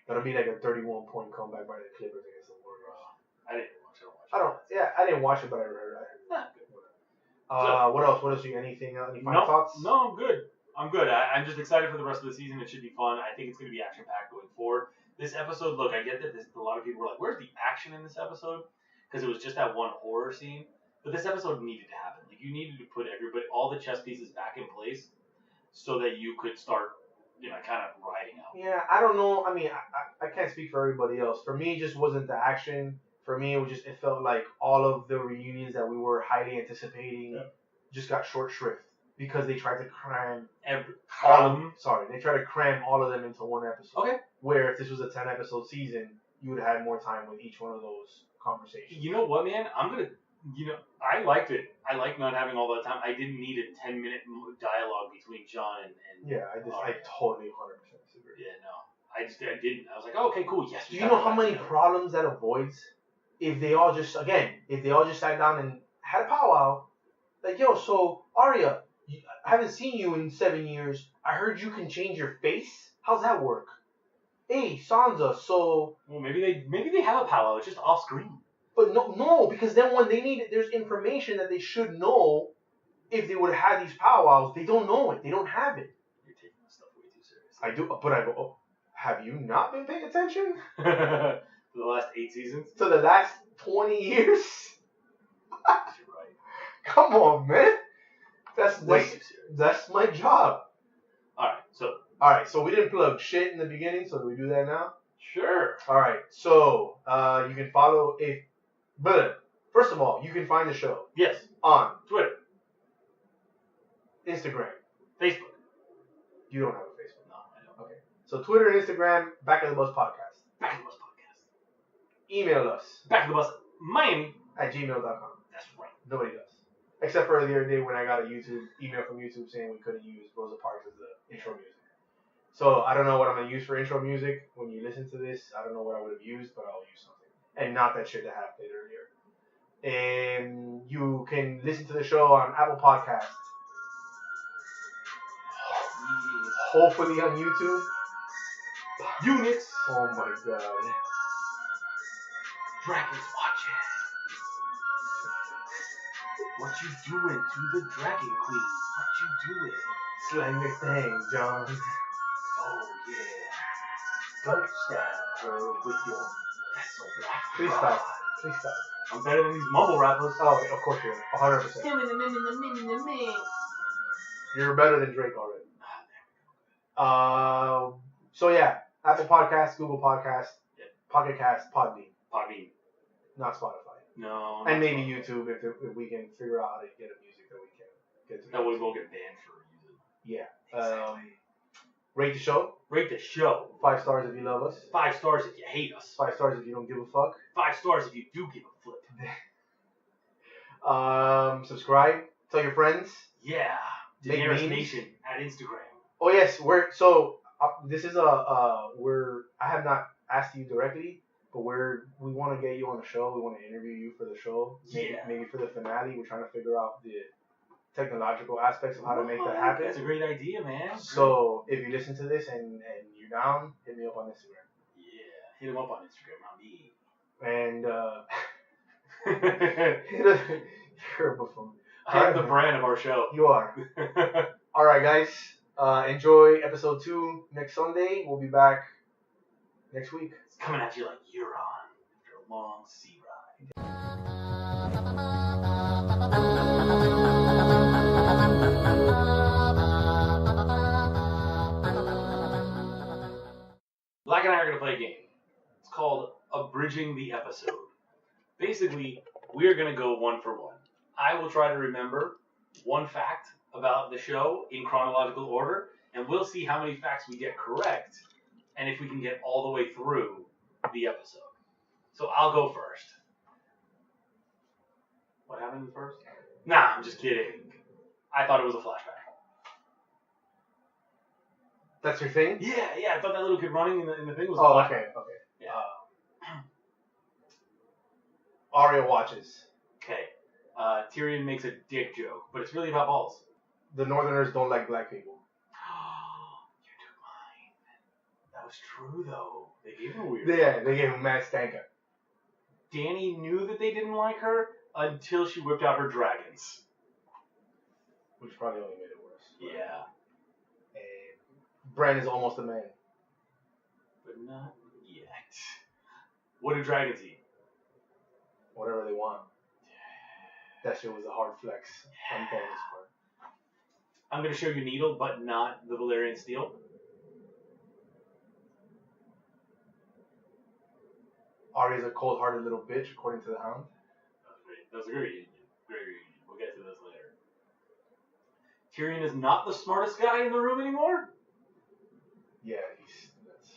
Speaker 2: That'll be like a 31-point comeback by the Clippers against the Warriors.
Speaker 1: I didn't watch it.
Speaker 2: I didn't watch it, but I heard. What else? Any final thoughts?
Speaker 1: No, I'm good. I'm just excited for the rest of the season. It should be fun. I think it's going to be action-packed going forward. This episode, look, I get that a lot of people were like, where's the action in this episode? Because it was just that one horror scene. But this episode needed to happen. Like, you needed to put all the chess pieces back in place so that you could start, kind of riding out.
Speaker 2: Yeah, I don't know. I mean, I can't speak for everybody else. For me, it just wasn't the action. For me, it felt like all of the reunions that we were highly anticipating just got short shrift because they tried to cram they tried to cram all of them into one episode.
Speaker 1: Okay.
Speaker 2: Where if this was a 10-episode season, you would have had more time with each one of those conversations.
Speaker 1: You know what, man? I liked it. I liked not having all that time. I didn't need a 10-minute dialogue between John and
Speaker 2: yeah, I totally 100% disagree.
Speaker 1: Yeah, no. I didn't. I was like, oh, okay, cool, yes.
Speaker 2: Do you know how many problems that avoids? If they all just sat down and had a powwow, like, yo, so Arya, I haven't seen you in 7 years. I heard you can change your face. How's that work? Hey, Sansa, so.
Speaker 1: Well, maybe they have a powwow. It's just off screen.
Speaker 2: But no, because then when they need it, there's information that they should know. If they would have had these powwows, they don't know it. They don't have it.
Speaker 1: You're taking this stuff way too seriously.
Speaker 2: I do, but I go. Oh, have you not been paying attention?
Speaker 1: For the last 8 seasons?
Speaker 2: To the last 20 years?
Speaker 1: You're right.
Speaker 2: Come on, man. That's my job. Alright, so we didn't plug shit in the beginning, so do we do that now?
Speaker 1: Sure.
Speaker 2: Alright, so you can follow first of all, you can find the show.
Speaker 1: Yes.
Speaker 2: On
Speaker 1: Twitter.
Speaker 2: Instagram.
Speaker 1: Facebook.
Speaker 2: You don't have a Facebook.
Speaker 1: No, I don't.
Speaker 2: Okay. So Twitter and Instagram, Back of the Bus Podcast.
Speaker 1: Back of the Bus Podcast.
Speaker 2: Email us.
Speaker 1: Back of the Bus Miami
Speaker 2: @gmail.com.
Speaker 1: That's right.
Speaker 2: Nobody does. Except for the other day when I got a email from YouTube saying we couldn't use Rosa Parks as the intro music. So I don't know what I'm going to use for intro music. When you listen to this, I don't know what I would have used, but I'll use something. And not that shit that I played earlier. And you can listen to the show on Apple Podcasts. Hopefully on YouTube.
Speaker 1: Unix.
Speaker 2: Oh my god.
Speaker 1: Dragons watching. What you doing to the Dragon Queen? What you doing?
Speaker 2: Slang the thing, John.
Speaker 1: Oh yeah. Don't stab her with your pencil black.
Speaker 2: Please stop. Please stop.
Speaker 1: I'm better than these mumble rappers.
Speaker 2: Oh, of course you are. 100%. You're better than Drake already. So yeah, Apple Podcasts, Google Podcasts, Pocket Cast, Podbean. Not Spotify.
Speaker 1: No.
Speaker 2: And maybe Spotify. YouTube if we can figure out how to get a music that we can get to.
Speaker 1: That we won't get banned for using.
Speaker 2: Yeah.
Speaker 1: Exactly.
Speaker 2: Rate the show.
Speaker 1: Rate the show.
Speaker 2: 5 stars if you love us.
Speaker 1: 5 stars if you hate us.
Speaker 2: 5 stars if you don't give a fuck.
Speaker 1: 5 stars if you do give a flip.
Speaker 2: Subscribe. Tell your friends.
Speaker 1: Yeah. Daenerys Nation at Instagram.
Speaker 2: Oh yes, this is I have not asked you directly, but we want to get you on the show. We want to interview you for the show. Maybe for the finale. We're trying to figure out the technological aspects of how to make that happen.
Speaker 1: That's a great idea, man.
Speaker 2: So if you listen to this and you're down, hit me up on Instagram.
Speaker 1: Yeah, hit him up on Instagram, not me.
Speaker 2: And you're a buffoon.
Speaker 1: I'm the brand of our show.
Speaker 2: You are. All right, guys. Enjoy episode 2 next Sunday. We'll be back next week.
Speaker 1: It's coming at you like you're on after a long sea ride. Black and I are going to play a game. It's called Abridging the Episode. Basically, we're going to go one for one. I will try to remember one fact about the show in chronological order, and we'll see how many facts we get correct, and if we can get all the way through the episode. So I'll go first. What happened first? Nah, I'm just kidding. I thought it was a flashback.
Speaker 2: That's your thing?
Speaker 1: Yeah, I thought that little kid running in the thing was a
Speaker 2: flashback.
Speaker 1: flashback.
Speaker 2: Okay.
Speaker 1: Yeah.
Speaker 2: Arya watches.
Speaker 1: Okay. Tyrion makes a dick joke, but it's really about balls.
Speaker 2: The Northerners don't like black people.
Speaker 1: You took mine. That was true, though. They gave him a weird
Speaker 2: Yeah, they gave him mad stanka.
Speaker 1: Dany knew that they didn't like her until she whipped out her dragons.
Speaker 2: Which probably only made it worse.
Speaker 1: Yeah.
Speaker 2: And Bran is almost a man.
Speaker 1: But not yet. What do dragons eat?
Speaker 2: Whatever they want. That shit was a hard flex on Dany's part.
Speaker 1: I'm going to show you Needle, but not the Valyrian Steel.
Speaker 2: Arya's a cold-hearted little bitch, according to the Hound.
Speaker 1: That was a great reunion. Great reunion. We'll get to this later. Tyrion is not the smartest guy in the room anymore?
Speaker 2: Yeah, he's nuts.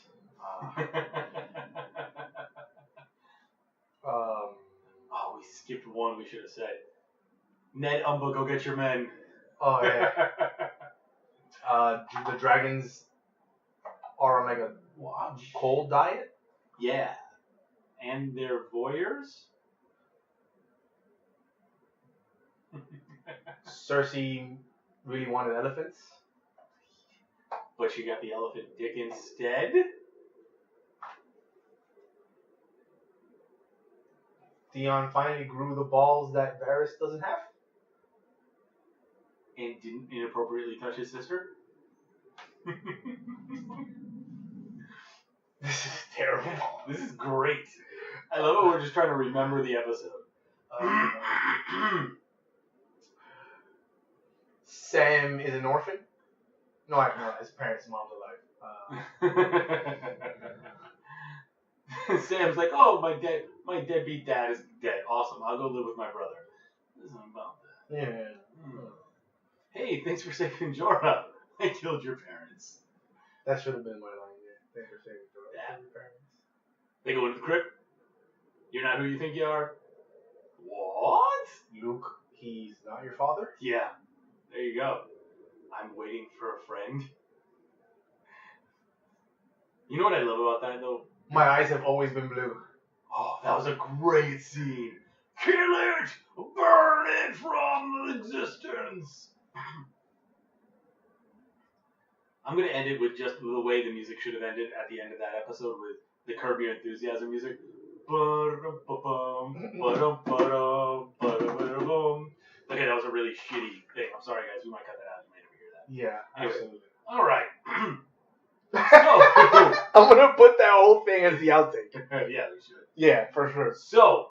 Speaker 1: Oh, we skipped one we should have said. Ned Umba, go get your men.
Speaker 2: Oh, yeah. The dragons are on like a cold diet?
Speaker 1: Yeah. And they're voyeurs?
Speaker 2: Cersei really wanted elephants.
Speaker 1: But she got the elephant dick instead?
Speaker 2: Theon finally grew the balls that Varys doesn't have.
Speaker 1: And didn't inappropriately touch his sister?
Speaker 2: This is terrible.
Speaker 1: This is great. I love it. We're just trying to remember the episode.
Speaker 2: Sam is an orphan? No, his parents' mom's alive.
Speaker 1: Sam's like, oh, my deadbeat dad is dead. Awesome. I'll go live with my brother. This isn't about that.
Speaker 2: Yeah.
Speaker 1: Hey, thanks for saving Jorah. I killed your parents.
Speaker 2: That should have been my line. Yeah. Thanks for saving Jorah.
Speaker 1: Yeah.
Speaker 2: Your parents.
Speaker 1: They go into the crypt. You're not who you think you are. What?
Speaker 2: Luke, he's not your father?
Speaker 1: Yeah. There you go. I'm waiting for a friend. You know what I love about that, though?
Speaker 2: My eyes have always been blue.
Speaker 1: Oh, that was a great scene. Kill it! Burn it from existence! I'm going to end it with just the way the music should have ended at the end of that episode with the Curb Your Enthusiasm music. Okay, that was a really shitty thing. I'm sorry, guys. We might cut that out. You might never hear that.
Speaker 2: Yeah,
Speaker 1: Anyway.
Speaker 2: absolutely.
Speaker 1: All right.
Speaker 2: I'm going to put that whole thing as the outtake.
Speaker 1: Yeah, we should.
Speaker 2: Yeah, for sure.
Speaker 1: So,